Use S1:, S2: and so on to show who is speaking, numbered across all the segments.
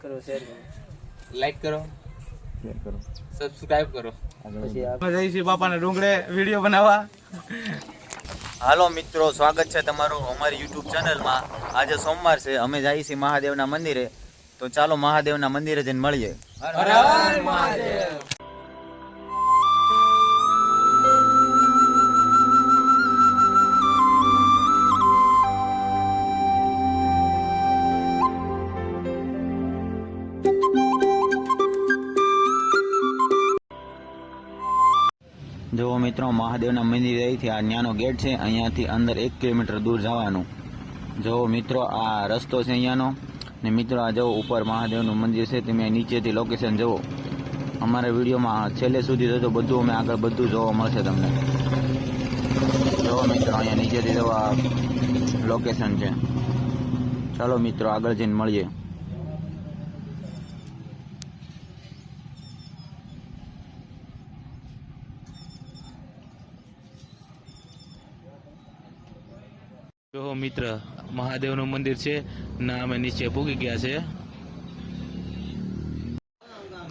S1: करो, शेयर करो,
S2: લાઈક કરો,
S3: શેર કરો,
S2: સબસ્ક્રાઇબ કરો.
S1: પછી આપ
S3: જઈશી બાપાને ડુંગળે વિડીયો બનાવવા. હાલો મિત્રો, સ્વાગત છે તમારું અમારી યુટ્યુબ ચેનલમાં. આજે સોમવાર છે, અમે જઈએ છીએ મહાદેવના મંદિરે. તો ચાલો મહાદેવના મંદિરે જઈને મળીએ.
S2: હર હર મહાદેવ.
S3: જો મિત્રો, મહાદેવના મંદિરેથી આ ન્યાનો ગેટ છે, અહીંયાથી અંદર 1 કિલોમીટર દૂર જવાનું. જો મિત્રો, આ રસ્તો છે અહીંયાનો. ને મિત્રો, આ જો ઉપર મહાદેવનું મંદિર છે, તમે નીચેથી લોકેશન જુઓ. અમારા વિડીયોમાં છેલ્લે સુધી જોજો, બધું અમે આગળ બધું જોવા મળશે તમને. જો મિત્રો, અહીંયા નીચેથી જવા લોકેશન છે. ચાલો મિત્રો, આગળ જઈને મળીએ.
S4: જો મિત્ર, મહાદેવનું મંદિર છે ના, અમે નીચે પૂગી ગયા છે.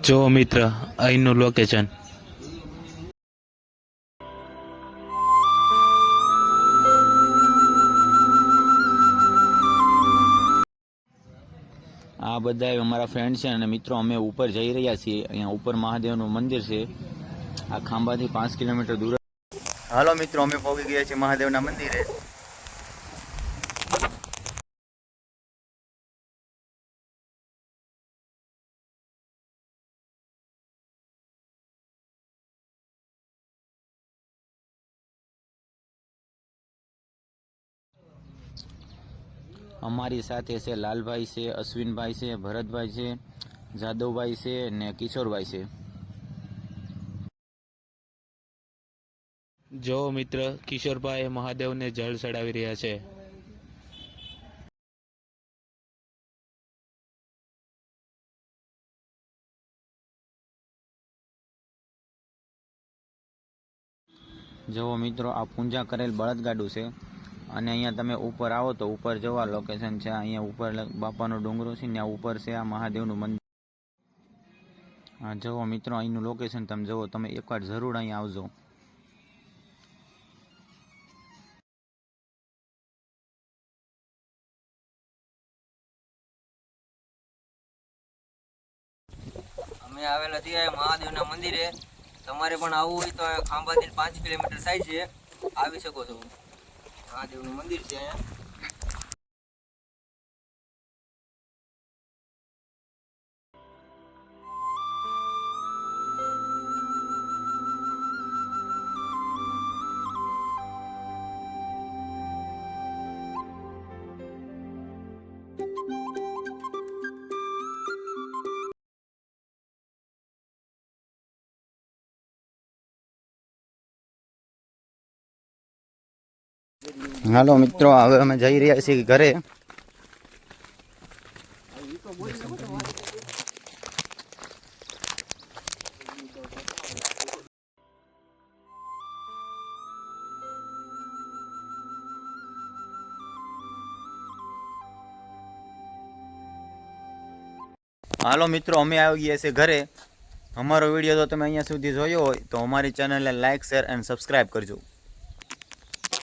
S4: જો મિત્ર, અહીંનું લોકેશન.
S3: આ બધા અમારા ફ્રેન્ડ છે અને મિત્રો, અમે ઉપર જઈ રહ્યા છીએ. અહીંયા ઉપર મહાદેવનું મંદિર છે. આ ખાંભાથી 5 કિલોમીટર દૂર. હાલો મિત્રો, અમે પહોંચી ગયા છીએ મહાદેવના મંદિરે. અમારી સાથે છે લાલભાઈ છે, અશ્વિનભાઈ છે, ભરતભાઈ છે, જાદવભાઈ છે ને કિશોરભાઈ છે.
S4: જો મિત્ર, કિશોરભાઈ મહાદેવને જળ ચડાવી રહ્યા છે.
S3: જો મિત્રો, આ પૂજા કરેલ બળદગાડું છે. અને અહીંયા તમે ઉપર આવો તો ઉપર જવા લોકેશન છે. અહીંયા ઉપર બાપાનો ડુંગરો છે, ત્યાં ઉપર છે આ મહાદેવનું મંદિર. હા જુઓ મિત્રો, અહીંનું લોકેશન તમે જુઓ. તમે એકવાર જરૂર અહીંયા આવજો.
S1: અમે આવેલા છીએ મહાદેવના મંદિરે. તમારે પણ આવવું હોય તો ખાંભાથી 5 કિલોમીટર સાઈડ છે, આવી શકો છો. મહાદેવનું મંદિર છે અહીંયા.
S3: હાલો મિત્રો, હવે અમે જઈ રહ્યા છીએ ઘરે. હાલો મિત્રો, અમે આવી ગયા છીએ ઘરે. અમારો વિડીયો તો તમે અહીંયા સુધી જોયો હોય તો અમારી ચેનલને લાઇક, શેર એન્ડ સબસ્ક્રાઈબ કરજો.